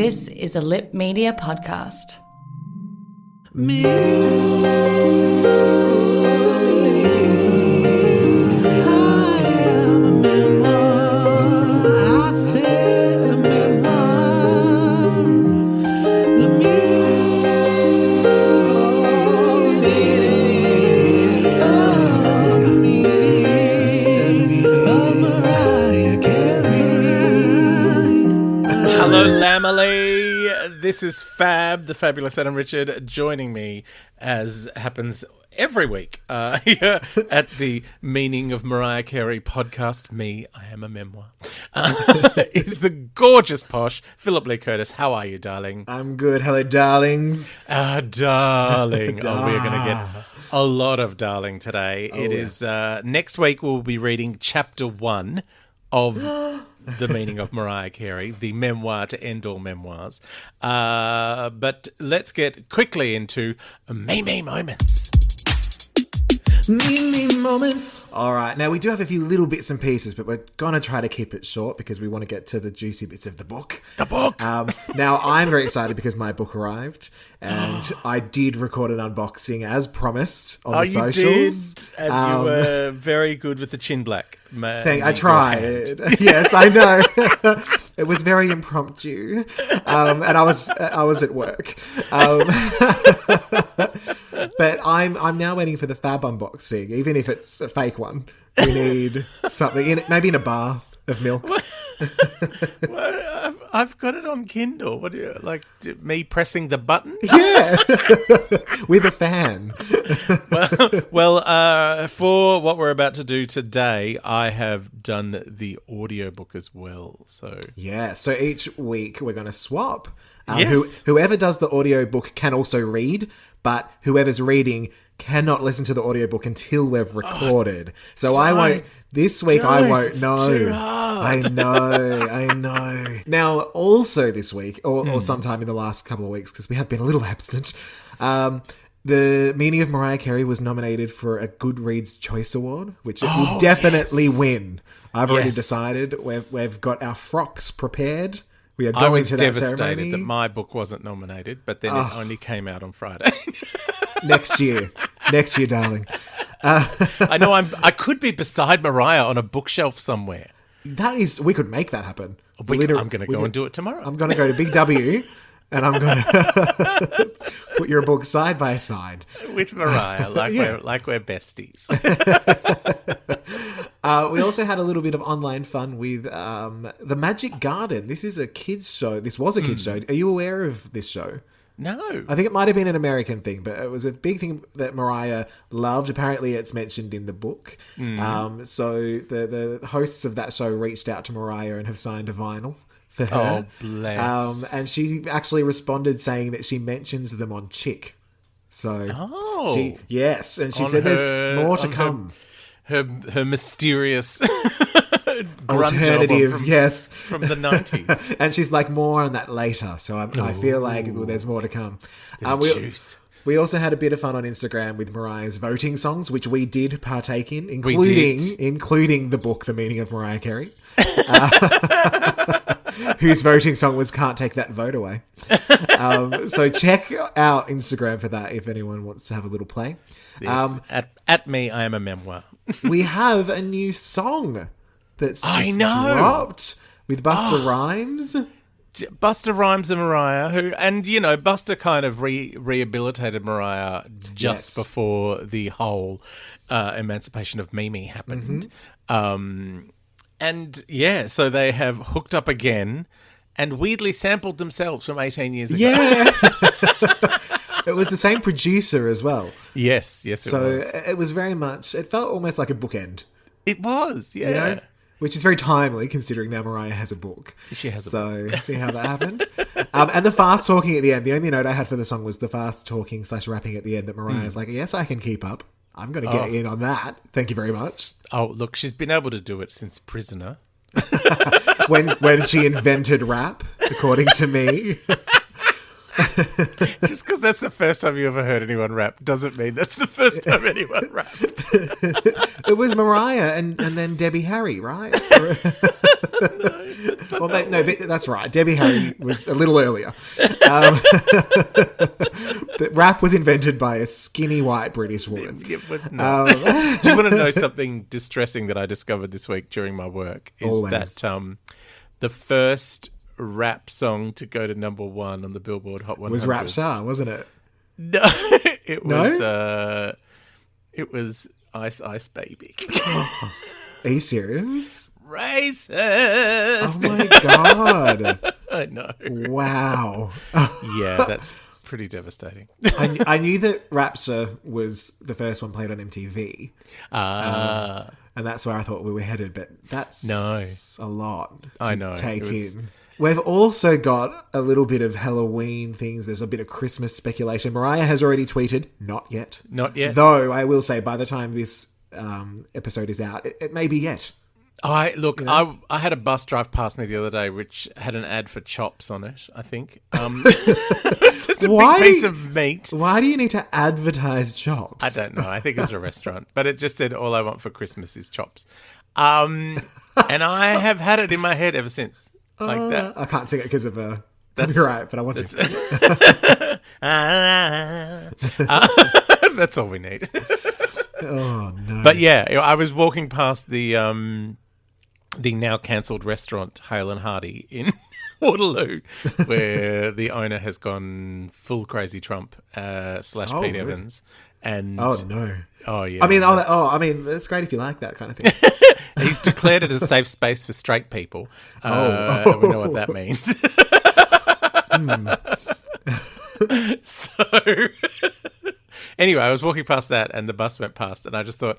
This is a Lip Media podcast. This is Fab, the fabulous Adam Richard, joining me, as happens every week, here at the Meaning of Mariah Carey podcast. Me, I am a memoir. Is the gorgeous Posh, Phillip Lee Curtis. How are you, darling? I'm good. Hello, darlings. Darling. Oh, we're going to get a lot of darling today. It is next week we'll be reading chapter 1 of The Meaning of Mariah Carey, the memoir to end all memoirs. But let's get quickly into me moments. Me moments. All right. Now, we do have a few little bits and pieces, but we're going to try to keep it short because we want to get to the juicy bits of the book. The book! Now, I'm very excited because my book arrived and I did record an unboxing as promised on the socials. You did. And you were very good with the chin black. I tried. Yes, I know. It was very impromptu. And I was at work. But I'm now waiting for the Fab unboxing, even if it's a fake one. We need something in it, maybe in a bath of milk. Well, I've got it on Kindle. What do you like? Me pressing the button? Yeah, with a fan. Well, for what we're about to do today, I have done the audiobook as well. So yeah, so each week we're going to swap. Yes. Whoever does the audiobook can also read, but whoever's reading cannot listen to the audiobook until we've recorded. So I won't. This week I won't know. Too hard. I know. Now, also this week, or sometime in the last couple of weeks, because we have been a little absent, The Meaning of Mariah Carey was nominated for a Goodreads Choice Award, which it will definitely win. I've already decided. We've got our frocks prepared. We are going I was to that devastated ceremony. that my book wasn't nominated, but then it only came out on Friday. Next year, darling. I know I could be beside Mariah on a bookshelf somewhere. We could make that happen. I'm going to go and do it tomorrow. I'm going to go to Big W and I'm going to put your book side by side. With Mariah, like we're besties. We also had a little bit of online fun with The Magic Garden. This is a kids' show. This was a kids' show. Are you aware of this show? No. I think it might have been an American thing, but it was a big thing that Mariah loved. Apparently, it's mentioned in the book. So the hosts of that show reached out to Mariah and have signed a vinyl for her. Oh, bless. And she actually responded saying that she mentions them on Chick. So, and she said there's more to come. Her mysterious alternative, yes, from the 90s. And she's like, more on that later. So I feel like there's more to come. Juice. We also had a bit of fun on Instagram with Mariah's voting songs, which we did partake in, including the book, The Meaning of Mariah Carey, whose voting song was Can't Take That Vote Away. So check out Instagram for that if anyone wants to have a little play. Yes. At me, I am a memoir. We have a new song that's just dropped with Busta Rhymes. Busta Rhymes and Mariah, Busta kind of rehabilitated Mariah just before the whole emancipation of Mimi happened. So they have hooked up again and weirdly sampled themselves from 18 years ago. Yeah. It was the same producer as well. Yes, it was. So it was very much, it felt almost like a bookend. It was, yeah. You know? Which is very timely considering now Mariah has a book. She has a book. So see how that happened. And the fast talking at the end. The only note I had for the song was the fast talking / rapping at the end that Mariah's like, yes, I can keep up. I'm going to get in on that. Thank you very much. Oh, look, she's been able to do it since Prisoner. when she invented rap, according to me. Just because that's the first time you ever heard anyone rap doesn't mean that's the first time anyone rapped. It was Mariah and then Debbie Harry, right? Well, no, but that's right. Debbie Harry was a little earlier. The rap was invented by a skinny white British woman. It was not. Do you want to know something distressing that I discovered this week during my work? Is Always. that the first rap song to go to number 1 on the Billboard Hot 100 was Rap Shah, wasn't it? No, it was Ice Ice Baby. Are you serious? Racist. Oh my God. I know. Wow. Yeah, that's pretty devastating. I knew that Rapture was the first one played on MTV. And that's where I thought we were headed, but that's a lot to take in. We've also got a little bit of Halloween things. There's a bit of Christmas speculation. Mariah has already tweeted, not yet. Not yet. Though I will say by the time this episode is out, it may be yet. I had a bus drive past me the other day which had an ad for chops on it, I think. It's just a big piece of meat. Why do you need to advertise chops? I don't know. I think it was a restaurant. But it just said, all I want for Christmas is chops. And I have had it in my head ever since. Like that. I can't sing it because of copyright, but I want to. That's all we need. Oh, no. But yeah, I was walking past the now cancelled restaurant Hale and Hardy in Waterloo, where the owner has gone full crazy Trump / Pete Evans. And oh no! Oh yeah! I mean, it's great if you like that kind of thing. He's declared it a safe space for straight people. We know what that means. So, anyway, I was walking past that, and the bus went past, and I just thought,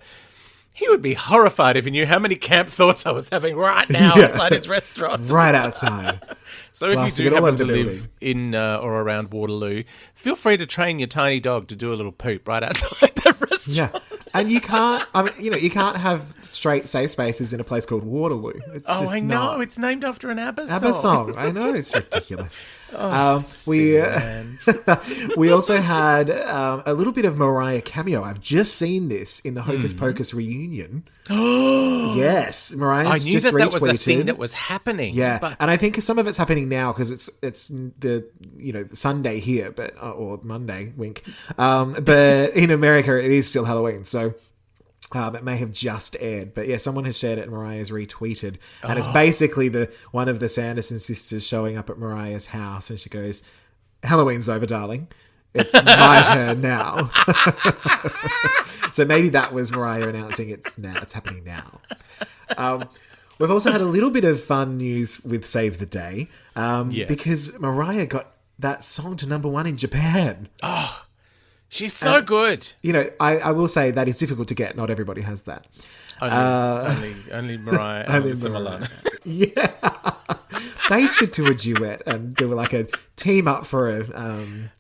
he would be horrified if he knew how many camp thoughts I was having right now outside his restaurant. Right outside. So if you do happen to live in or around Waterloo, feel free to train your tiny dog to do a little poop right outside that restaurant. Yeah. And you can't, you can't have straight safe spaces in a place called Waterloo. It's just I know. not. It's named after an ABBA song. ABBA song. I know. It's ridiculous. We also had a little bit of Mariah cameo. I've just seen this in the Hocus Pocus reunion. Yes, Mariah's I knew just that retweeted. was a thing that was happening. Yeah, and I think some of it's happening now because it's the Sunday here, but or Monday, wink. But in America, it is still Halloween, so. It may have just aired, but yeah, someone has shared it and Mariah's retweeted. And it's basically one of the Sanderson sisters showing up at Mariah's house and she goes, "Halloween's over, darling. It's my turn now." So maybe that was Mariah announcing it's happening now. We've also had a little bit of fun news with Save the Day because Mariah got that song to number 1 in Japan. Oh, she's so good. I will say that is difficult to get. Not everybody has that. Only Mariah and Alyssa Milano. Yeah. They should do a duet and do like a team up for a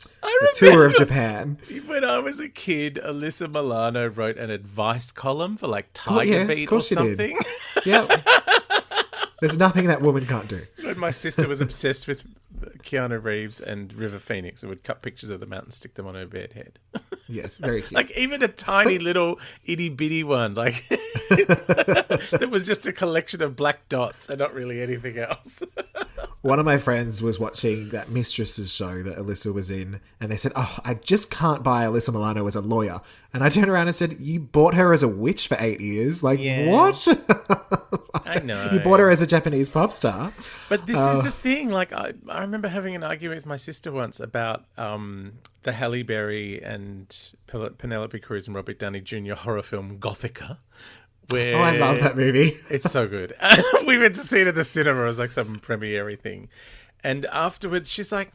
tour of Japan. When I was a kid, Alyssa Milano wrote an advice column for like Tiger Beat or something. Yeah. There's nothing that woman can't do. And my sister was obsessed with Keanu Reeves and River Phoenix and would cut pictures of them out and stick them on her bed head. Yes, very cute. Like even a tiny little itty bitty one, like that was just a collection of black dots and not really anything else. One of my friends was watching that Mistresses show that Alyssa was in, and they said, "Oh, I just can't buy Alyssa Milano as a lawyer." And I turned around and said, "You bought her as a witch for 8 years? Like, what?" I know. You bought her as a Japanese pop star. But this is the thing. Like, I remember having an argument with my sister once about the Halle Berry and Penelope Cruz and Robert Downey Jr. horror film Gothica. Where I love that movie. It's so good. We went to see it at the cinema. It was like some premiere thing. And afterwards, she's like,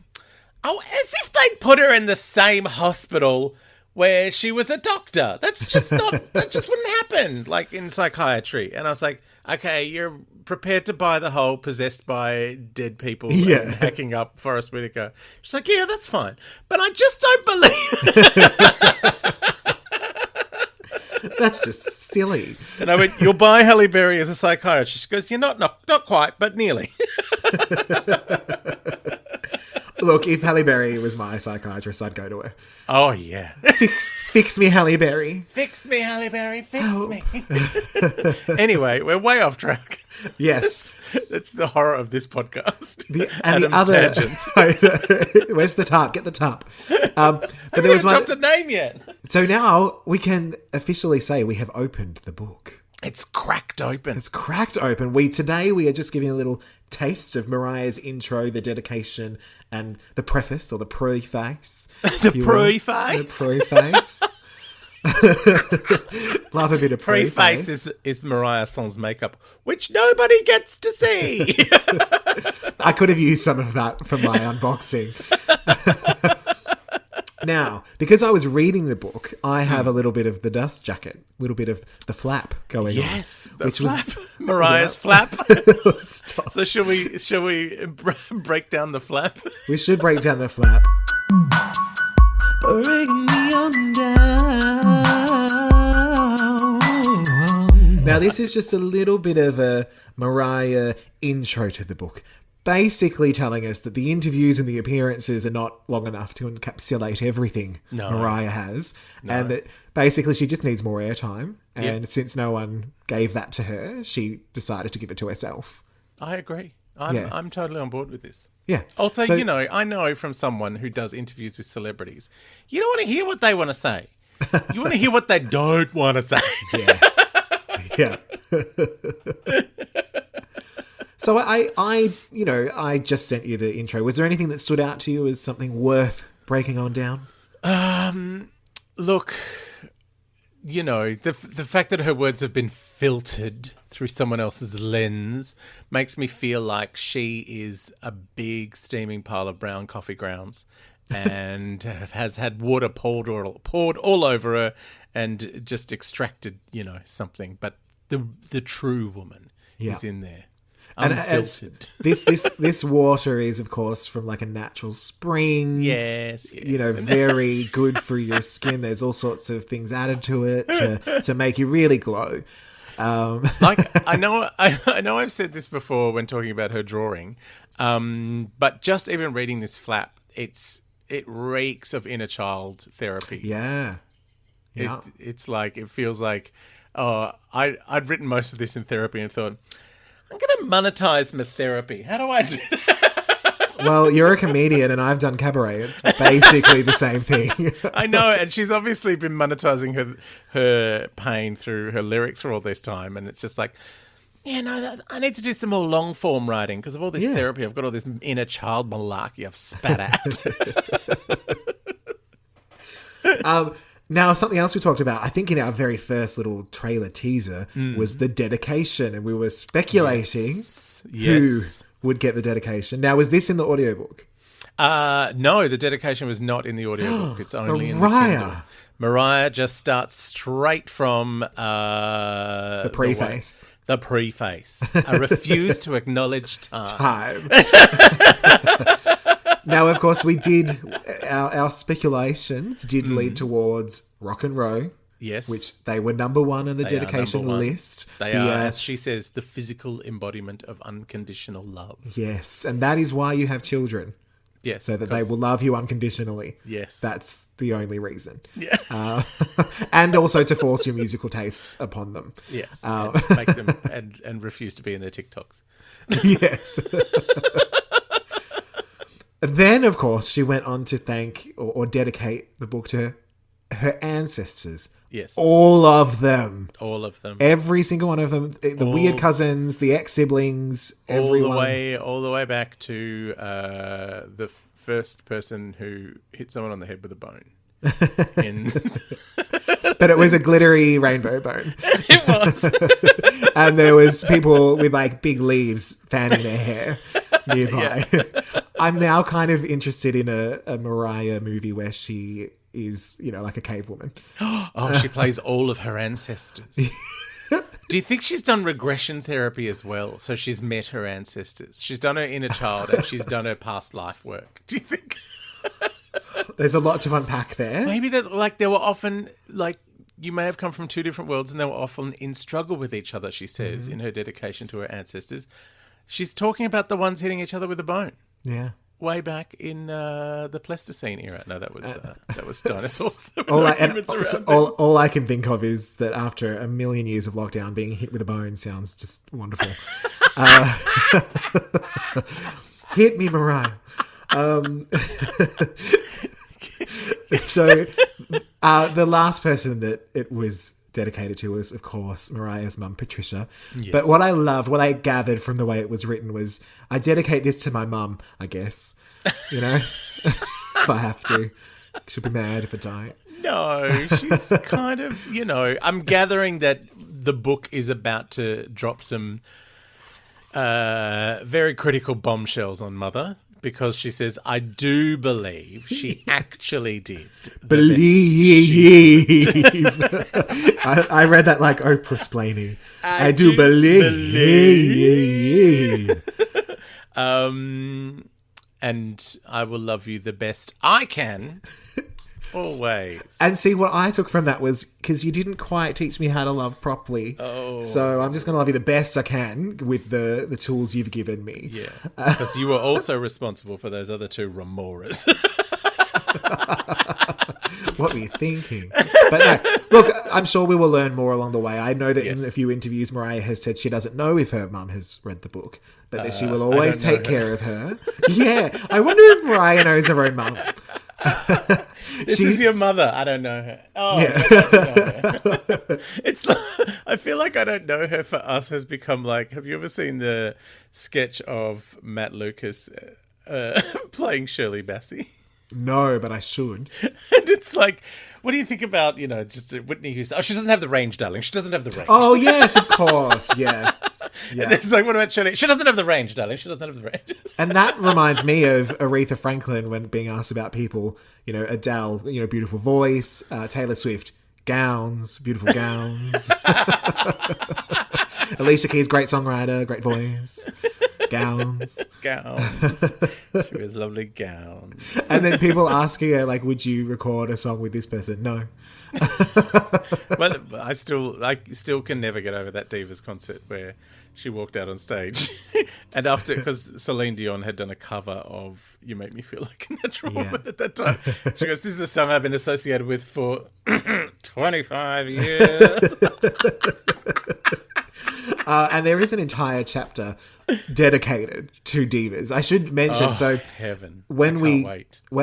"Oh, as if they'd put her in the same hospital where she was a doctor. That just wouldn't happen, like in psychiatry." And I was like, okay, you're prepared to buy the whole possessed by dead people and hacking up Forrest Whitaker. She's like, yeah, that's fine. But I just don't believe That's just silly. And I went, you'll buy Halle Berry as a psychiatrist. She goes, you're not quite, but nearly. Look, if Halle Berry was my psychiatrist, I'd go to her. Oh, yeah. Fix me, Halle Berry. Fix me, Halle Berry. Fix me. Anyway, we're way off track. Yes. That's the horror of this podcast. Tangents. Where's the top? Get the top. But there was dropped a name yet. So now we can officially say we have opened the book. It's cracked open. Today we are just giving a little taste of Mariah's intro, the dedication, and the preface or the preface. The preface. Love a bit of preface. Preface is Mariah Song's makeup, which nobody gets to see. I could have used some of that for my unboxing. Now, because I was reading the book, I have a little bit of the dust jacket, a little bit of the flap going on. Yes, which flap. Was Mariah's flap. So shall we break down the flap? We should break down the flap. Bring me on down. Now, this is just a little bit of a Mariah intro to the book. Basically telling us that the interviews and the appearances are not long enough to encapsulate everything Mariah has. No. And that basically she just needs more airtime. And since no one gave that to her, she decided to give it to herself. I agree. I'm totally on board with this. Yeah. Also, I know from someone who does interviews with celebrities, you don't want to hear what they want to say. You want to hear what they don't want to say. Yeah. So I just sent you the intro. Was there anything that stood out to you as something worth breaking on down? Look, the fact that her words have been filtered through someone else's lens makes me feel like she is a big steaming pile of brown coffee grounds and has had water poured all over her and just extracted, something. But the true woman is in there. Unfiltered. This water is, of course, from like a natural spring. Yes. Very good for your skin. There's all sorts of things added to it to make you really glow. I know I've said this before when talking about her drawing, but just even reading this flap, it reeks of inner child therapy. Yeah. It's like, it feels like, I'd written most of this in therapy and thought, I'm going to monetize my therapy. How do I do that? Well, you're a comedian and I've done cabaret. It's basically the same thing. I know, and she's obviously been monetizing her pain through her lyrics for all this time, and it's just like, I need to do some more long form writing because of all this therapy. I've got all this inner child malarkey I've spat out. Now, something else we talked about, I think in our very first little trailer teaser, was the dedication. And we were speculating who would get the dedication. Now, was this in the audiobook? No, the dedication was not in the audiobook. It's only in the Kindle. Mariah just starts straight from the preface. The preface. I refuse to acknowledge time. Now, of course, we did, our speculations did lead towards Rock and Roll. Yes. Which they were number one on the dedication list. They are, as she says, the physical embodiment of unconditional love. Yes, and that is why you have children. Yes. So that they will love you unconditionally. Yes. That's the only reason. Yeah. And also to force your musical tastes upon them. Yes. And make them and refuse to be in their TikToks. Yes. Then, of course, she went on to thank or dedicate the book to her ancestors. Yes. All of them. All of them. Every single one of them. The weird cousins, the ex-siblings, everyone. All the way back to the first person who hit someone on the head with a bone. But it was a glittery rainbow bone. It was. And there was people with like big leaves fanning their hair nearby. Yeah. I'm now kind of interested in a Mariah movie where she is, like a cave woman. Oh, she plays all of her ancestors. Do you think she's done regression therapy as well? So she's met her ancestors. She's done her inner child and she's done her past life work. Do you think? There's a lot to unpack there. Maybe there were often, you may have come from two different worlds and they were often in struggle with each other, she says, in her dedication to her ancestors. She's talking about the ones hitting each other with a bone. Yeah. way back in the Pleistocene era. No, that was dinosaurs. All I can think of is that after a million years of lockdown, being hit with a bone sounds just wonderful. Hit me, Mariah. So the last person that it was dedicated to was, of course, Mariah's mum, Patricia. Yes. But what I gathered from the way it was written was, I dedicate this to my mum, I guess. You know? If I have to. She'll be mad if I don't. No, she's kind of, I'm gathering that the book is about to drop some very critical bombshells on Mother. Because she says, I do believe she actually did. Believe. I read that like Oprah splaining. I do believe. And I will love you the best I can. Always. And see, what I took from that was, because you didn't quite teach me how to love properly. Oh. So I'm just going to love you the best I can with the tools you've given me. Yeah. Because you were also responsible for those other two remoras. What were you thinking? But no, look, I'm sure we will learn more along the way. I know that in a few interviews, Mariah has said she doesn't know if her mum has read the book, but that she will always take care of her. Yeah. I wonder if Mariah knows her own mum. This is your mother. I don't know her. Oh, yeah. I don't know her. It's like, I feel like I don't know her for us has become like, have you ever seen the sketch of Matt Lucas playing Shirley Bassey? No, but I should. And it's like, what do you think about, just Whitney Houston? Oh, she doesn't have the range, darling. She doesn't have the range. Oh, yes, of course. Yeah. And it's like, what about Shirley? She doesn't have the range, darling. She doesn't have the range. And that reminds me of Aretha Franklin when being asked about people, Adele, beautiful voice, Taylor Swift, gowns, beautiful gowns. Alicia Keys, great songwriter, great voice. Gowns. She wears lovely gowns. And then people asking her, like, would you record a song with this person? No. But I still can never get over that Divas concert where she walked out on stage. And because Celine Dion had done a cover of You Make Me Feel Like a Natural Woman at that time. She goes, this is a song I've been associated with for 25 years. And there is an entire chapter dedicated to divas. I should mention, heaven. When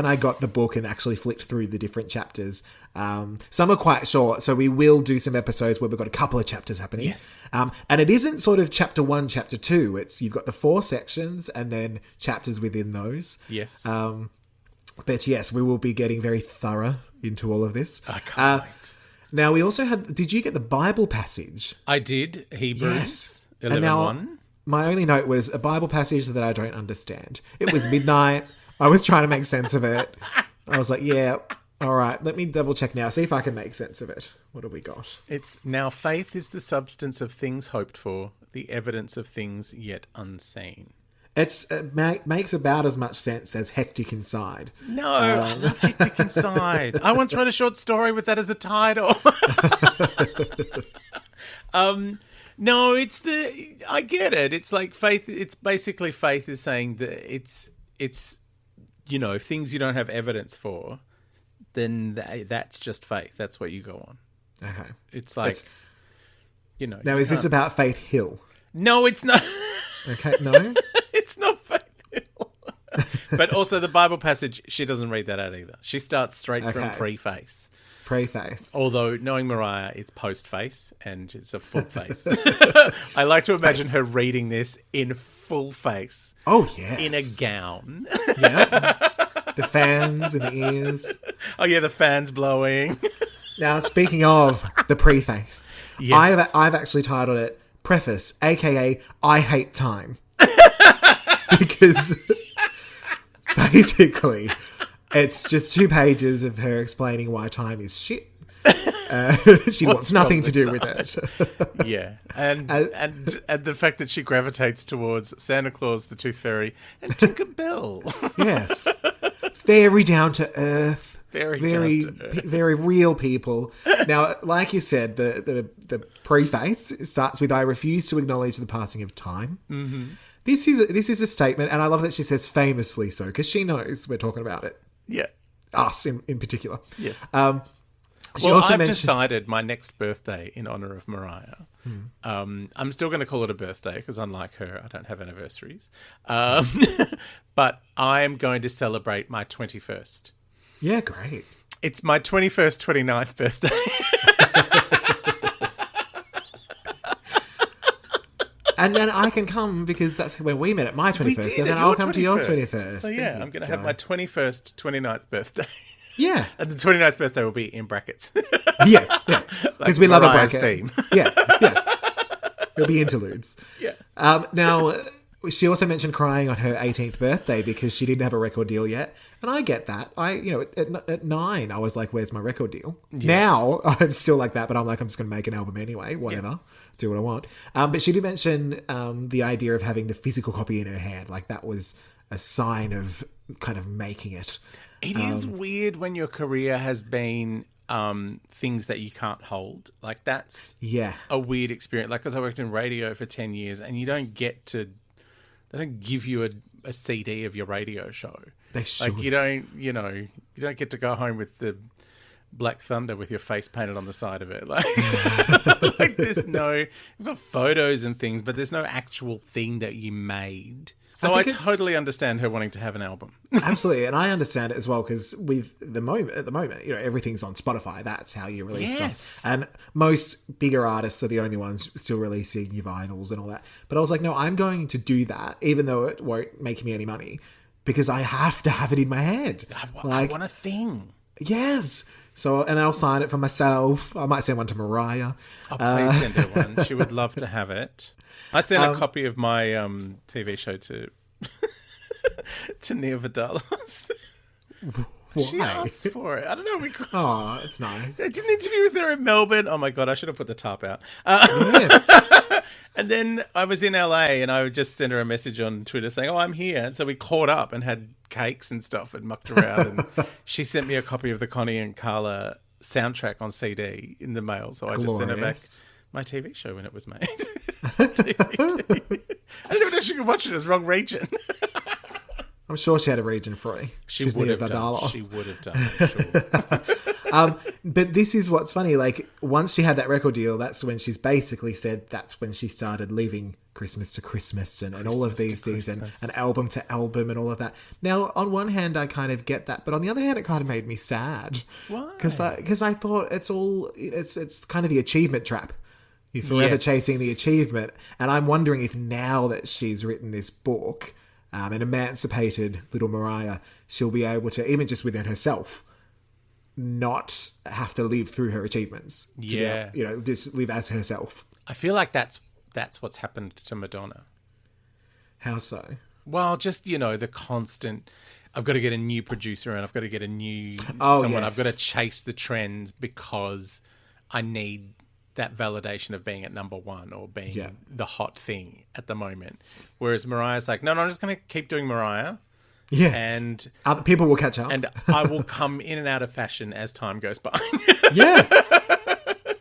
I got the book and actually flicked through the different chapters, some are quite short, so we will do some episodes where we've got a couple of chapters happening. Yes. And it isn't sort of chapter 1, chapter 2. You've got the 4 sections and then chapters within those. Yes. But yes, we will be getting very thorough into all of this. I can't wait. Now, we also did you get the Bible passage? I did, Hebrews 11:1. And now, my only note was a Bible passage that I don't understand. It was midnight. I was trying to make sense of it. I was like, yeah, all right, let me double check now, see if I can make sense of it. What have we got? It's, now faith is the substance of things hoped for, the evidence of things yet unseen. It makes about as much sense as Hectic Inside. No, I love Hectic Inside. I once wrote a short story with that as a title. No, I get it. It's like faith. It's basically faith is saying that it's things you don't have evidence for, then that's just faith. That's what you go on. Okay. It's like, Now, is this about Faith Hill? No, it's not. Okay, no? It's not Faith Hill. But also the Bible passage, she doesn't read that out either. She starts straight from Preface. Preface. Although, knowing Mariah, it's post-face and it's a full face. I like to imagine her reading this in full face. Oh, yes. In a gown. Yeah. The fans in the ears. Oh, yeah, the fans blowing. Now, speaking of the preface, yes. I've actually titled it Preface, a.k.a. I Hate Time. Because basically, it's just 2 pages of her explaining why time is shit. She wants nothing to do with it. Yeah. And the fact that she gravitates towards Santa Claus, the Tooth Fairy, and Tinker Bell. Yes. Very down to earth. Very real people. Now, like you said, the preface starts with, I refuse to acknowledge the passing of time. Mm-hmm. This is a statement, and I love that she says famously so, because she knows we're talking about it. Yeah. Us in particular. Yes. She Well, also I've mentioned... decided my next birthday in honour of Mariah. I'm still going to call it a birthday because unlike her, I don't have anniversaries. But I'm going to celebrate my 21st. Yeah, great. It's my 21st, 29th birthday. And then I can come because that's when we met at my 21st. We did, And then at I'll your come to your 21st. So yeah, I'm going to have my 21st, 29th birthday. Yeah. And the 29th birthday will be in brackets. Yeah. Because Like we love Mariah's a bracket. theme. Yeah. It'll be interludes. Yeah. Now, she also mentioned crying on her 18th birthday because she didn't have a record deal yet. And I get that. At 9, I was like, where's my record deal? Yes. Now, I'm still like that, but I'm like, I'm just going to make an album anyway, whatever. Yeah. Do what I want. But she did mention the idea of having the physical copy in her hand. Like that was a sign of kind of making it. It is weird when your career has been things that you can't hold. Like that's a weird experience. Like because I worked in radio for 10 years and you don't get to... They don't give you a CD of your radio show. They should. Like you don't get to go home with the Black Thunder with your face painted on the side of it. Like, like there's no... You've got photos and things, but there's no actual thing that you made. So I totally understand her wanting to have an album. Absolutely, and I understand it as well because at the moment, everything's on Spotify. That's how you release stuff. And most bigger artists are the only ones still releasing your vinyls and all that. But I was like, no, I'm going to do that, even though it won't make me any money, because I have to have it in my head. I want a thing. Yes. So, and I'll sign it for myself. I might send one to Mariah. Oh, please send her one. She would love to have it. I sent a copy of my TV show to Nia Vidalos. Why? She asked for it. I don't know. Oh, it's nice. I did an interview with her in Melbourne. Oh my God, I should have put the tarp out. Yes. And then I was in LA and I would just send her a message on Twitter saying, oh, I'm here. And so we caught up and had cakes and stuff and mucked around. And she sent me a copy of the Connie and Carla soundtrack on CD in the mail. So I just sent her back my TV show when it was made. I didn't even know she could watch it as Wrong Region. I'm sure she had a region free. She would have done. She would have done. Sure. But this is what's funny. Like once she had that record deal, that's when she's basically said that's when she started leaving Christmas to Christmas and all of these things and album to album and all of that. Now, on one hand, I kind of get that, but on the other hand, it kind of made me sad. Why? Because I thought it's kind of the achievement trap. You're forever chasing the achievement, and I'm wondering if now that she's written this book. An emancipated little Mariah, she'll be able to, even just within herself, not have to live through her achievements. Yeah. Just live as herself. I feel like that's what's happened to Madonna. How so? Well, just, the constant, I've got to get a new producer and I've got to get a new someone. Yes. I've got to chase the trends because I need that validation of being at number one or being the hot thing at the moment. Whereas Mariah's like, no, I'm just going to keep doing Mariah. Yeah. And other people will catch up. And I will come in and out of fashion as time goes by. Yeah.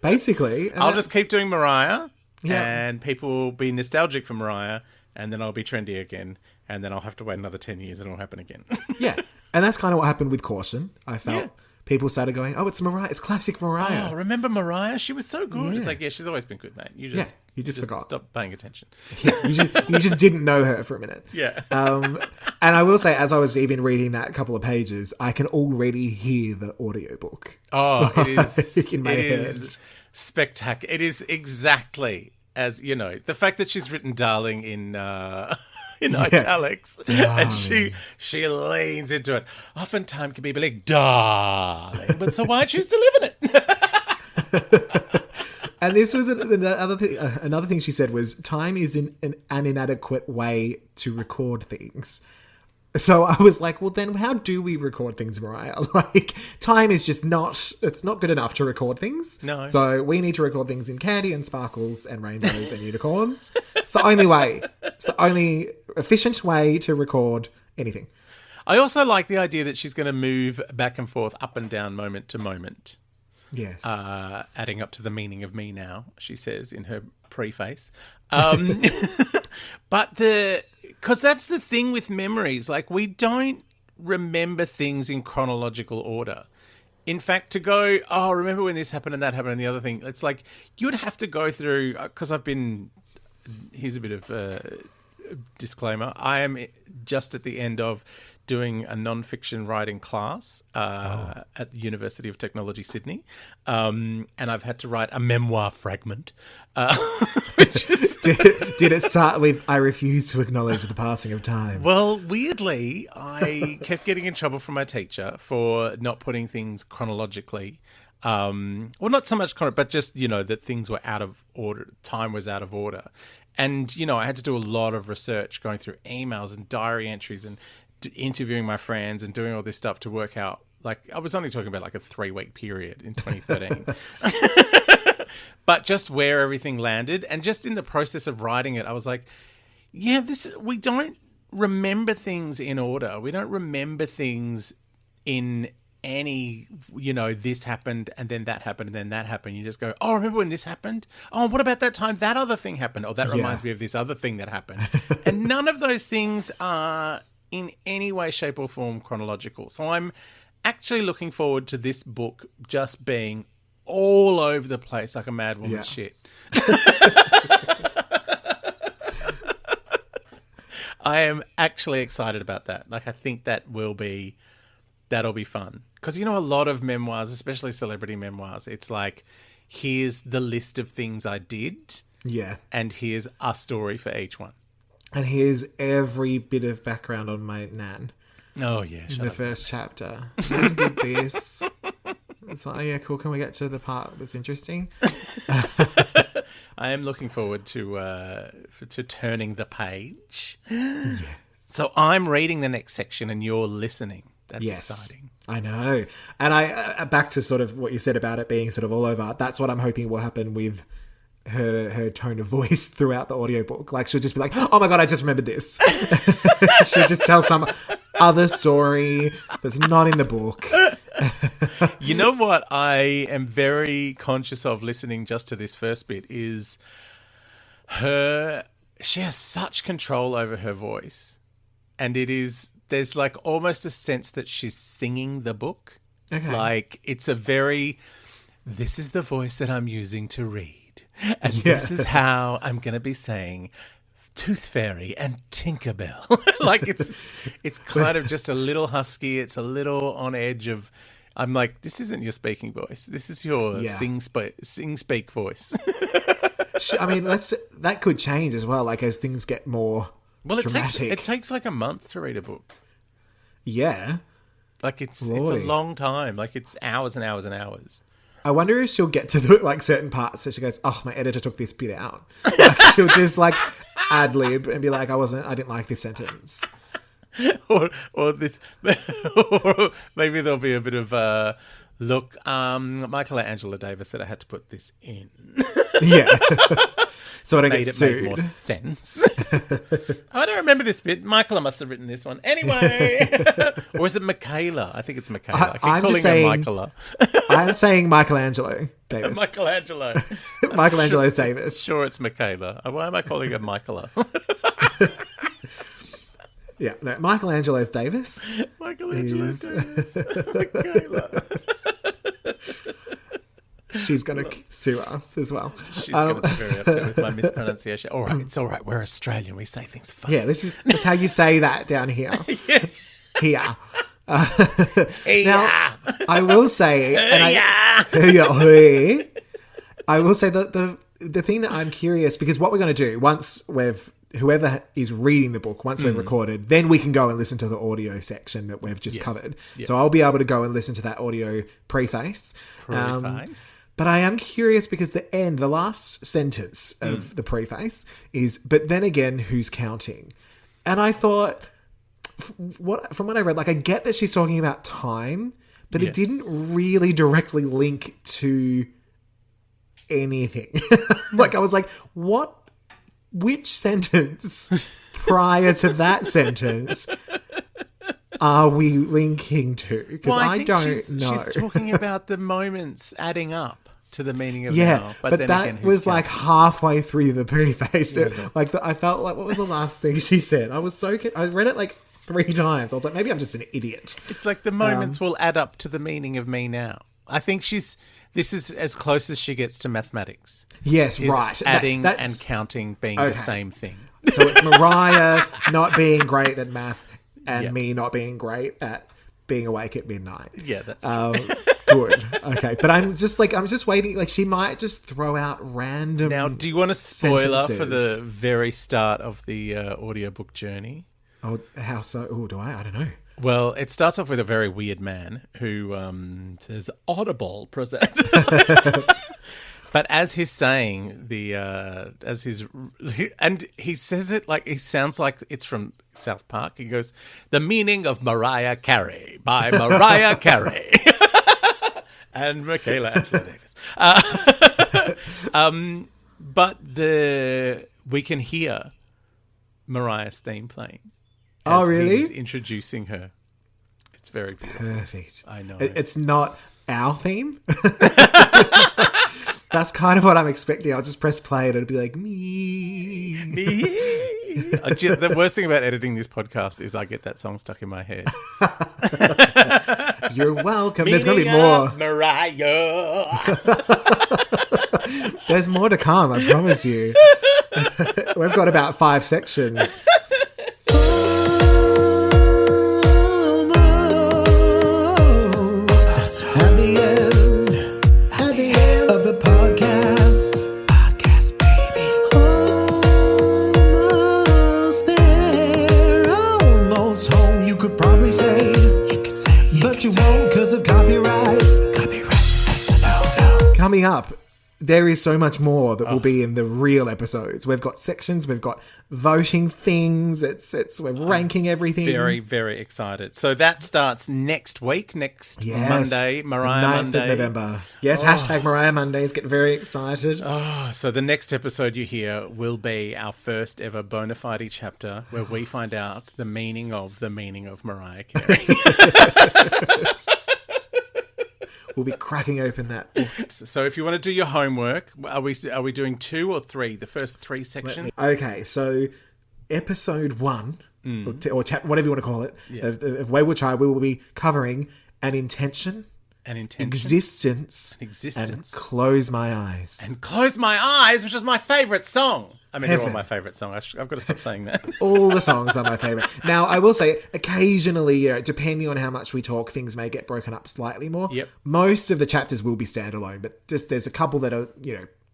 Basically. I'll just keep doing Mariah and people will be nostalgic for Mariah and then I'll be trendy again and then I'll have to wait another 10 years and it'll happen again. Yeah. And that's kind of what happened with Caution. I felt... Yeah. People started going, oh, it's Mariah. It's classic Mariah. Oh, remember Mariah? She was so good. Yeah. It's like, she's always been good, mate. You just forgot. Stop paying attention. Yeah, you just didn't know her for a minute. Yeah. And I will say, as I was even reading that couple of pages, I can already hear the audiobook. Oh, it is. in my head. Is spectacular. It is exactly as, the fact that she's written Darling in italics. And she leans into it. Often time can be like, darling. But so why choose to live in it? And this was another thing she said was, time is an inadequate way to record things. So I was like, well, then how do we record things, Mariah? Like, time is just it's not good enough to record things. No. So we need to record things in candy and sparkles and rainbows and unicorns. It's the only way. It's the only efficient way to record anything. I also like the idea that she's going to move back and forth, up and down, moment to moment. Yes. Adding up to the meaning of me now, she says in her preface. But because that's the thing with memories, like we don't remember things in chronological order. In fact, to go, oh, remember when this happened and that happened and the other thing, it's like you would have to go through, because here's a bit of a disclaimer, I am just at the end of doing a non-fiction writing class at the University of Technology, Sydney. And I've had to write a memoir fragment. Which is... did it start with, I refuse to acknowledge the passing of time? Well, weirdly, I kept getting in trouble from my teacher for not putting things chronologically. Well, not so much, but just, that things were out of order. Time was out of order. And, I had to do a lot of research going through emails and diary entries and interviewing my friends and doing all this stuff to work out, like, I was only talking about like a 3-week period in 2013. But just where everything landed, and just in the process of writing it, I was like, yeah, we don't remember things in order. We don't remember things in any, this happened and then that happened and then that happened. You just go, oh, remember when this happened? Oh, what about that time that other thing happened? Oh, that reminds me of this other thing that happened. And none of those things are in any way, shape or form chronological. So I'm actually looking forward to this book just being all over the place like a mad woman's shit. I am actually excited about that. Like, I think that'll be fun. Because, a lot of memoirs, especially celebrity memoirs, it's like, here's the list of things I did. Yeah. And here's a story for each one. And here's every bit of background on my nan. Oh, yeah. In the first chapter. Nan did this. It's like, oh, yeah, cool. Can we get to the part that's interesting? I am looking forward to turning the page. Yeah. So I'm reading the next section and you're listening. That's exciting. I know. And I back to sort of what you said about it being sort of all over. That's what I'm hoping will happen with her tone of voice throughout the audiobook. Like, she'll just be like, oh my God, I just remembered this. She'll just tell some other story that's not in the book. You know what I am very conscious of listening just to this first bit is she has such control over her voice. And there's like almost a sense that she's singing the book. Okay. Like, it's this is the voice that I'm using to read. And this is how I'm going to be saying Tooth Fairy and Tinkerbell. Like, it's kind of just a little husky. It's a little on edge of, I'm like, this isn't your speaking voice. This is your sing-speak voice. I mean, that could change as well, like as things get more dramatic. It takes like a month to read a book. Yeah. Like, it's a long time. Like, it's hours and hours and hours. I wonder if she'll get to certain parts so she goes, oh, my editor took this bit out. Like, she'll just like ad lib and be like, I didn't like this sentence. or this, or maybe there'll be a bit of look, Michelangelo Davis said I had to put this in. Yeah. So I don't get sued. Made more sense. I don't remember this bit. Michaela must have written this one. Anyway. Or is it Michaela? I think it's Michaela. I keep calling her Michaela. I'm saying Michelangelo Davis. Michelangelo. Michelangelo's Davis. Sure, it's Michaela. Why am I calling her Michaela? Yeah, no, Michelangelo's Davis. Michelangelo's Davis. Michaela. She's going to sue us as well. She's going to be very upset with my mispronunciation. All right, it's all right. We're Australian. We say things funny. Yeah, that's how you say that down here. Yeah. Here. Now, I will say, I will say that the thing that I'm curious, because what we're going to do once whoever is reading the book, once we've recorded, then we can go and listen to the audio section that we've just covered. Yep. So I'll be able to go and listen to that audio preface. But I am curious because the last sentence of the preface is, but then again, who's counting? And I thought, from what I read, like, I get that she's talking about time, but it didn't really directly link to anything. Like, I was like, which sentence prior to that sentence are we linking to? Because I don't know. She's talking about the moments adding up. to the meaning of Yeah, now. but then that again, who's was like counting? halfway through the preface. I felt like, what was the last thing she said? I read it like 3 times. I was like, maybe I'm just an idiot. It's like the moments will add up to the meaning of me now. I think this is as close as she gets to mathematics. Yes, Is right. Adding That's- and counting being the same thing. So it's Mariah not being great at math and me not being great at being awake at midnight. Yeah, that's Good. Okay. But I'm just waiting. Like, she might just throw out random. Now, do you want a spoiler for sentences. the very start of the audiobook journey? Oh, how so? Oh, do I? I don't know. Well, it starts off with a very weird man who says audible present. But as he's saying and he says it like he sounds like it's from South Park. He goes, "The meaning of Mariah Carey by Mariah Carey." And Michaela Ashley Davis. But we can hear Mariah's theme playing. Oh, as really? He's introducing her. It's very beautiful. Perfect. I know. It's not our theme. That's kind of what I'm expecting. I'll just press play and it'll be like, me. The worst thing about editing this podcast is I get that song stuck in my head. You're welcome. There's going to be more. Mariah. There's more to come, I promise you. We've got about 5 sections. At the end of the podcast, baby. Almost there, almost home. You could probably say, but you won't because of copyright. That's a no. Coming up, there is so much more that will be in the real episodes. We've got sections, we've got voting things. We're ranking everything. Very, very excited. So that starts next week, next Yes. Monday, Mariah 9th Monday. of November. Yes, hashtag Mariah Mondays. Get very excited. So the next episode you hear will be our first ever bona fide chapter where we find out the meaning of Mariah Carey. We'll be cracking open that book. So if you want to do your homework, are we doing 2 or 3? The first 3 sections? Okay, so episode 1, or whatever you want to call it, of Wayward Child, we will be covering an intention, existence, and Close My Eyes. And Close My Eyes, which is my favourite song. I mean, they're all Heaven. my favourite song. I've got to stop saying that. All the songs are my favourite. Now, I will say, occasionally, depending on how much we talk, things may get broken up slightly more. Yep. Most of the chapters will be standalone, but just there's a couple that are,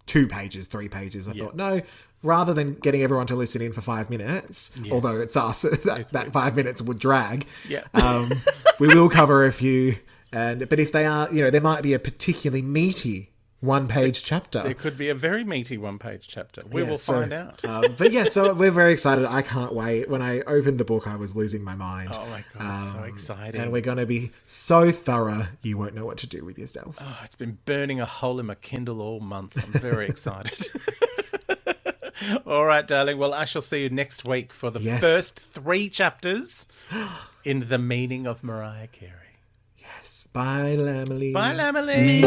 2 pages, 3 pages. I thought, no, rather than getting everyone to listen in for 5 minutes, although it's us, that 5 minutes would drag, we will cover a few. But if they are, there might be a particularly meaty 1-page chapter. There could be a very meaty 1-page chapter. We will find out. So we're very excited. I can't wait. When I opened the book, I was losing my mind. Oh my God, so exciting. And we're going to be so thorough, you won't know what to do with yourself. Oh, it's been burning a hole in my Kindle all month. I'm very excited. All right, darling. Well, I shall see you next week for the first 3 chapters in The Meaning of Mariah Carey. Bye, Lamely. Bye, Lamely.